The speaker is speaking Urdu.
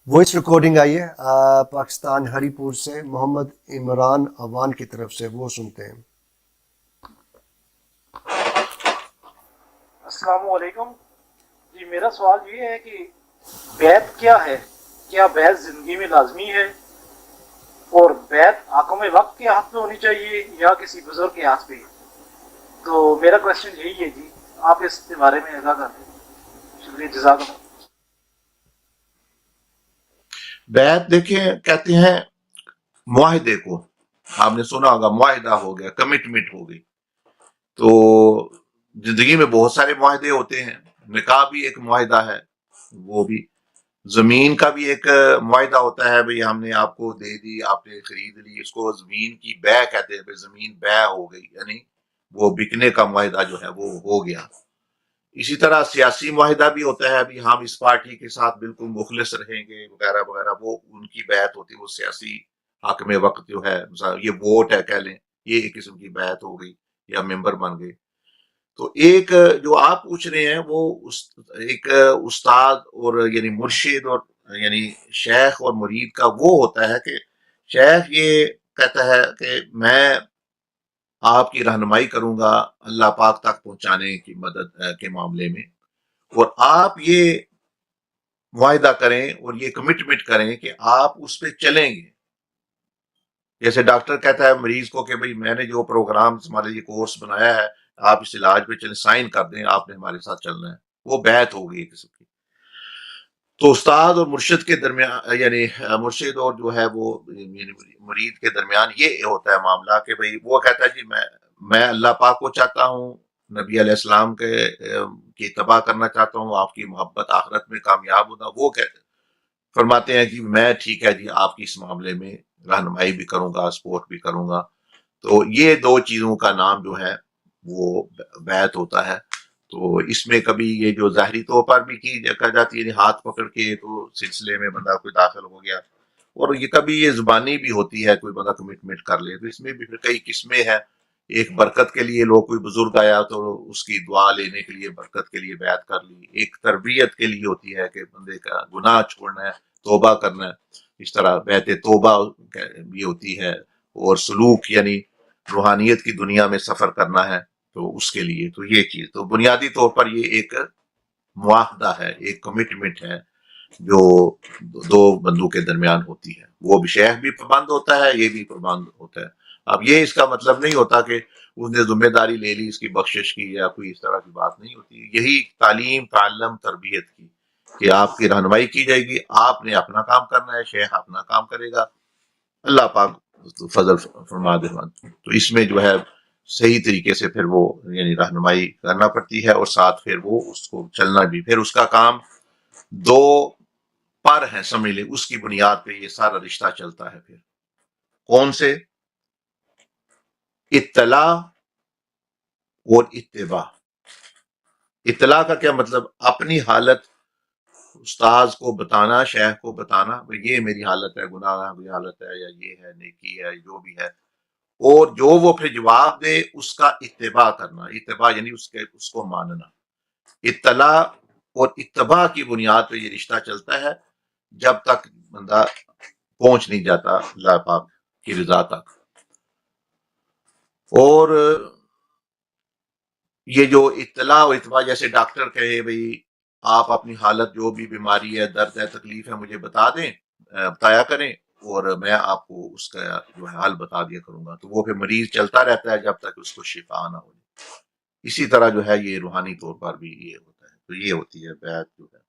وائس ریکارڈنگ آئی ہے پاکستان ہری پور سے محمد عمران اوان کی طرف سے، وہ سنتے ہیں۔ السلام علیکم جی، میرا سوال یہ ہے کہ بیعت کیا ہے؟ کیا بیعت زندگی میں لازمی ہے؟ اور بیعت حاکم وقت کے ہاتھ میں ہونی چاہیے یا کسی بزرگ کے ہاتھ پہ؟ تو میرا کوشچن یہی ہے جی، آپ اس کے بارے میں آگاہ کر دیں، شکریہ، جزاک اللہ۔ بیعت دیکھیں کہتے ہیں معاہدے کو، آپ نے سنا ہوگا معاہدہ ہو گیا، کمٹمنٹ ہو گئی۔ تو زندگی میں بہت سارے معاہدے ہوتے ہیں، نکاح بھی ایک معاہدہ ہے، وہ بھی زمین کا بھی ایک معاہدہ ہوتا ہے، بھئی ہم نے آپ کو دے دی، آپ نے خرید لی، اس کو زمین کی بیع کہتے ہیں، بھئی زمین بیع ہو گئی، یعنی وہ بکنے کا معاہدہ جو ہے وہ ہو گیا۔ اسی طرح سیاسی معاہدہ بھی ہوتا ہے، ابھی ہم اس پارٹی کے ساتھ بالکل مخلص رہیں گے وغیرہ وغیرہ، وہ ان کی بیعت ہوتی ہے، وہ سیاسی حاکم وقت جو ہے، مثلا یہ ووٹ ہے کہہ لیں، یہ ایک قسم کی بیعت ہو گئی یا ممبر بن گئے۔ تو ایک جو آپ پوچھ رہے ہیں وہ ایک استاد اور یعنی مرشد اور یعنی شیخ اور مرید کا وہ ہوتا ہے کہ شیخ یہ کہتا ہے کہ میں آپ کی رہنمائی کروں گا اللہ پاک تک پہنچانے کی مدد کے معاملے میں، اور آپ یہ معاہدہ کریں اور یہ کمٹمنٹ کریں کہ آپ اس پہ چلیں گے۔ جیسے ڈاکٹر کہتا ہے مریض کو کہ بھئی میں نے جو پروگرام ہمارے لیے کورس بنایا ہے، آپ اس علاج پہ چلیں، سائن کر دیں، آپ نے ہمارے ساتھ چلنا ہے، وہ بیعت ہو گئی ایک قسم کی۔ تو استاد اور مرشد کے درمیان یعنی مرشد اور جو ہے وہ یعنی مرید کے درمیان یہ ہوتا ہے معاملہ کہ بھئی وہ کہتا ہے جی میں اللہ پاک کو چاہتا ہوں، نبی علیہ السلام کی اتباع کرنا چاہتا ہوں، آپ کی محبت آخرت میں کامیاب ہونا، وہ کہتے ہیں فرماتے ہیں کہ میں ٹھیک ہے جی آپ کی اس معاملے میں رہنمائی بھی کروں گا، سپورٹ بھی کروں گا۔ تو یہ دو چیزوں کا نام جو ہے وہ بیعت ہوتا ہے۔ تو اس میں کبھی یہ جو ظاہری طور پر بھی کی جاتی ہے، ہاتھ پکڑ کے تو سلسلے میں بندہ کوئی داخل ہو گیا، اور یہ کبھی یہ زبانی بھی ہوتی ہے، کوئی بندہ کمٹمنٹ کر لے، تو اس میں بھی پھر کئی قسمیں ہیں۔ ایک برکت کے لیے لوگ، کوئی بزرگ آیا تو اس کی دعا لینے کے لیے برکت کے لیے بیعت کر لی، ایک تربیت کے لیے ہوتی ہے کہ بندے کا گناہ چھوڑنا ہے، توبہ کرنا ہے، اس طرح بیعت توبہ بھی ہوتی ہے، اور سلوک یعنی روحانیت کی دنیا میں سفر کرنا ہے تو اس کے لیے، تو یہ چیز تو بنیادی طور پر یہ ایک معاہدہ ہے، ایک کمٹمنٹ ہے جو دو بندوں کے درمیان ہوتی ہے۔ وہ بھی شیخ بھی پابند ہوتا ہے، یہ بھی پابند ہوتا ہے۔ اب یہ اس کا مطلب نہیں ہوتا کہ اس نے ذمہ داری لے لی اس کی بخشش کی یا کوئی اس طرح کی بات نہیں ہوتی۔ یہی تعلیم، تعلم، تربیت کی کہ آپ کی رہنمائی کی جائے گی، آپ نے اپنا کام کرنا ہے، شیخ اپنا کام کرے گا، اللہ پاک فضل فرما دے۔ تو اس میں جو ہے صحیح طریقے سے پھر وہ یعنی رہنمائی کرنا پڑتی ہے، اور ساتھ پھر وہ اس کو چلنا بھی، پھر اس کا کام دو پر ہیں سمجھ لیں، اس کی بنیاد پہ یہ سارا رشتہ چلتا ہے۔ پھر کون سے؟ اطلاع اور اتباع۔ اطلاع کا کیا مطلب؟ اپنی حالت استاذ کو بتانا، شیخ کو بتانا، یہ میری حالت ہے، گناہ کی حالت ہے، یا یہ ہے، نیکی ہے، جو بھی ہے، اور جو وہ پھر جواب دے اس کا اتباع کرنا۔ اتباع یعنی اس کو ماننا۔ اطلاع اور اتباع کی بنیاد پہ یہ رشتہ چلتا ہے جب تک بندہ پہنچ نہیں جاتا اللہ پاک کی رضا تک۔ اور یہ جو اطلاع و اتباع، جیسے ڈاکٹر کہے بھئی آپ اپنی حالت جو بھی بیماری ہے، درد ہے، تکلیف ہے، مجھے بتایا کریں، اور میں آپ کو اس کا جو ہے حل بتا دیا کروں گا، تو وہ پھر مریض چلتا رہتا ہے جب تک اس کو شفا نہ ہو جائے۔ اسی طرح جو ہے یہ روحانی طور پر بھی یہ ہوتا ہے، تو یہ ہوتی ہے بیعت جو ہے۔